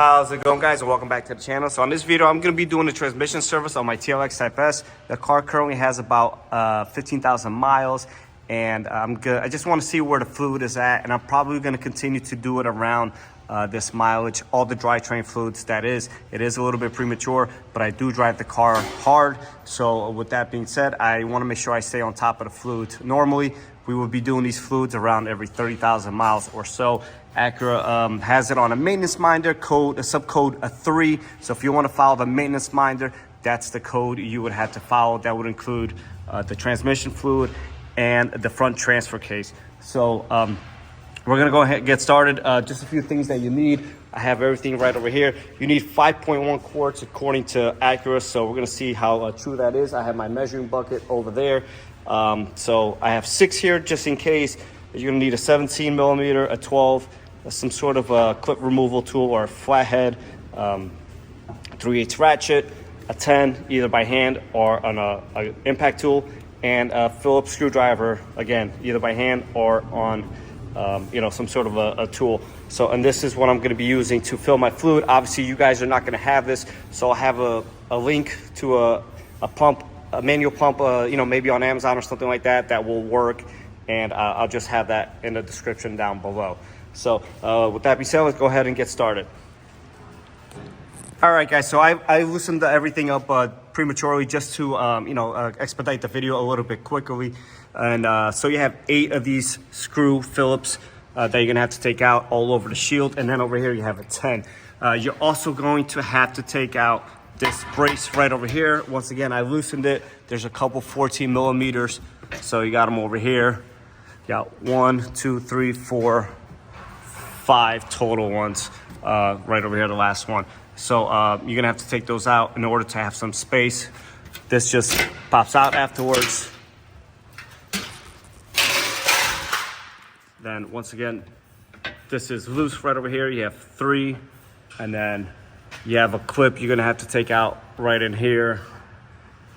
How's it going, guys, and welcome back to the channel. So on this video, I'm going to be doing the transmission service on my Tlx Type S. The car currently has about 15,000 miles, and I just want to see where the fluid is at, and I'm probably going to continue to do it around this mileage, all the drivetrain fluids. That is, it is a little bit premature, but I do drive the car hard. So with that being said, I want to make sure I stay on top of the fluids. Normally, we will be doing these fluids around every 30,000 miles or so. Acura has it on a maintenance minder code, a subcode 3. So if you want to follow the maintenance minder, that's the code you would have to follow. That would include the transmission fluid and the front transfer case. So we're gonna go ahead and get started. Just a few things that you need. I have everything right over here. You need 5.1 quarts according to Acura. So we're gonna see how true that is. I have my measuring bucket over there. So I have 6 here just in case. You're gonna need a 17 millimeter, a 12, some sort of a clip removal tool or a flathead, 3/8 ratchet, a 10 either by hand or on a impact tool, and a Phillips screwdriver, again, either by hand or on some sort of a tool. So, and this is what I'm going to be using to fill my fluid. Obviously, you guys are not going to have this, so I have a link to a pump, a manual pump, maybe on Amazon or something like that, that will work. And I'll just have that in the description down below. So with that being said, let's go ahead and get started. All right, guys, so I loosened everything up prematurely just to expedite the video a little bit quickly. And so you have 8 of these screw Phillips that you're gonna have to take out all over the shield. And then over here you have a 10. You're also going to have to take out this brace right over here. Once again, I loosened it. There's a couple 14 millimeters. So you got them over here. Got 1, 2, 3, 4, 5 total ones right over here, the last one. So you're gonna have to take those out in order to have some space. This just pops out afterwards. Then once again, this is loose right over here. You have 3, and then you have a clip you're gonna have to take out right in here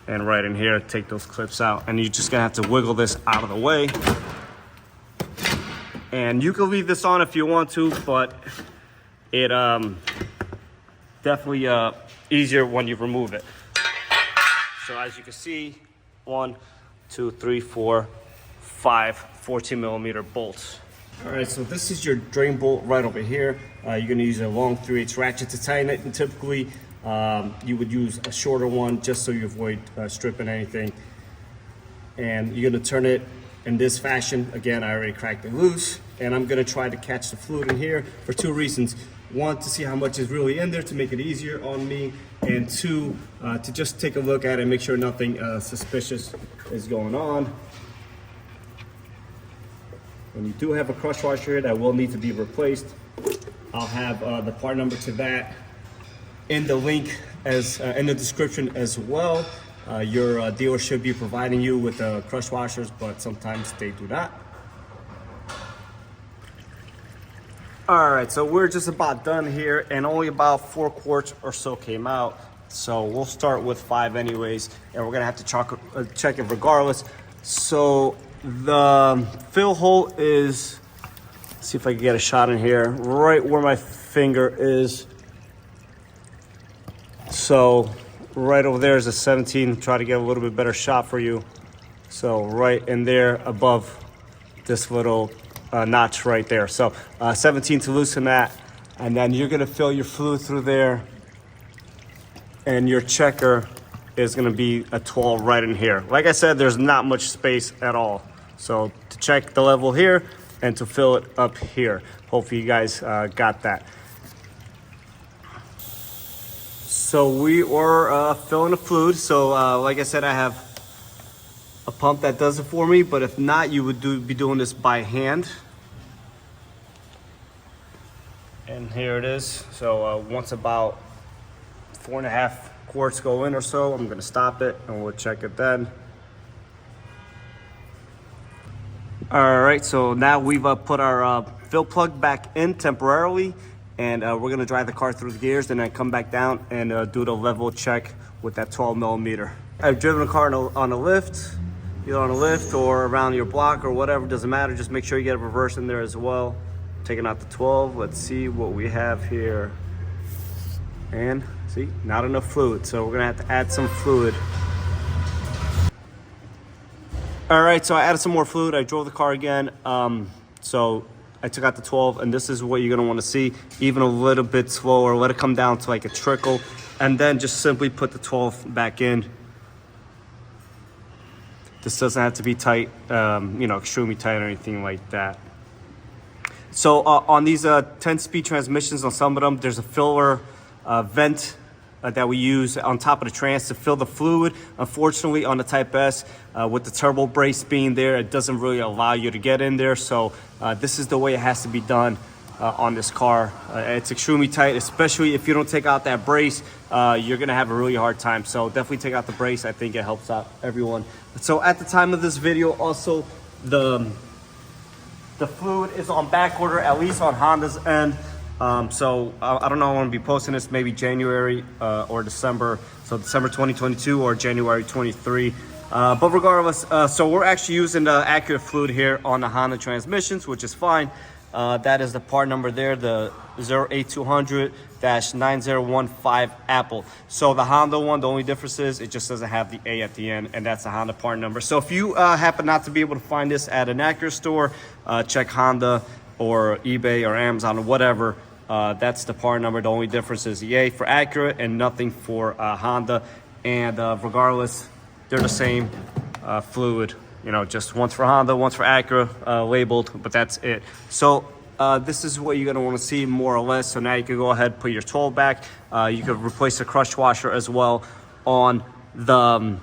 and right in here. Take those clips out, and you're just gonna have to wiggle this out of the way. And you can leave this on if you want to, but it definitely easier when you remove it. So as you can see, 1, 2, 3, 4, 5 14 millimeter bolts. All right, so this is your drain bolt right over here. You're gonna use a long 3/8 ratchet to tighten it, and typically you would use a shorter one just so you avoid stripping anything. And you're gonna turn it in this fashion. Again, I already cracked it loose, and I'm gonna try to catch the fluid in here for 2 reasons. 1, to see how much is really in there to make it easier on me, and 2, to just take a look at it and make sure nothing suspicious is going on. When you do have a crush washer here that will need to be replaced, I'll have the part number to that in the link as in the description as well. Your dealer should be providing you with crush washers, but sometimes they do not. All right, so we're just about done here, and only about 4 quarts or so came out. So we'll start with 5 anyways, and we're gonna have to check it regardless. So the fill hole is, let's see if I can get a shot in here, right where my finger is. So right over there is a 17. Try to get a little bit better shot for you. So right in there above this little notch right there. So 17 to loosen that. And then you're gonna fill your fluid through there. And your checker is gonna be a 12 right in here. Like I said, there's not much space at all. So to check the level here and to fill it up here. Hopefully you guys got that. So we were filling the fluid. So like I said, I have a pump that does it for me, but if not, you would be doing this by hand. And here it is. So once about 4.5 quarts go in or so, I'm gonna stop it and we'll check it then. All right, so now we've put our fill plug back in temporarily, and we're gonna drive the car through the gears and then come back down and do the level check with that 12 millimeter. I've driven a car on a lift, either on a lift or around your block or whatever, doesn't matter. Just make sure you get a reverse in there as well. Taking out the 12, let's see what we have here. And see, not enough fluid. So we're gonna have to add some fluid. All right, so I added some more fluid. I drove the car again. So I took out the 12, and this is what you're gonna wanna see, even a little bit slower. Let it come down to like a trickle, and then just simply put the 12 back in. This doesn't have to be tight, you know, extremely tight or anything like that. So on these 10-speed transmissions, on some of them, there's a filler vent that we use on top of the trans to fill the fluid. Unfortunately, on the Type S, with the turbo brace being there, it doesn't really allow you to get in there. So this is the way it has to be done on this car. It's extremely tight, especially if you don't take out that brace. You're gonna have a really hard time. So definitely take out the brace. I think it helps out everyone. So at the time of this video, also the fluid is on back order, at least on Honda's end. So I don't know, I'm gonna be posting this maybe January or December. So December 2022 or January 23. But regardless, so we're actually using the Acura fluid here on the Honda transmissions, which is fine. That is the part number there, the 08200-9015 Apple. So the Honda one, the only difference is it just doesn't have the A at the end, and that's the Honda part number. So if you happen not to be able to find this at an Acura store, check Honda or eBay or Amazon or whatever. That's the part number. The only difference is the A for Acura and nothing for Honda. And regardless, they're the same fluid. You know, just once for Honda, once for Acura, labeled, but that's it. So this is what you're gonna wanna see more or less. So now you can go ahead, put your 12 back. You could replace the crush washer as well on the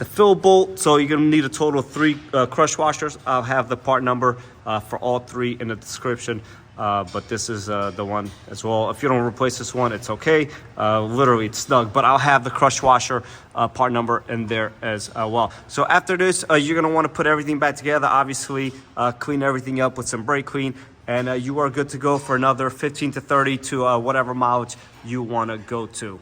fill bolt. So you're gonna need a total of 3 crush washers. I'll have the part number for all 3 in the description. But this is the one as well. If you don't replace this one, it's okay. Literally, it's snug. But I'll have the crush washer part number in there as well. So after this, you're going to want to put everything back together. Obviously, clean everything up with some brake clean. And you are good to go for another 15 to 30 to whatever mileage you want to go to.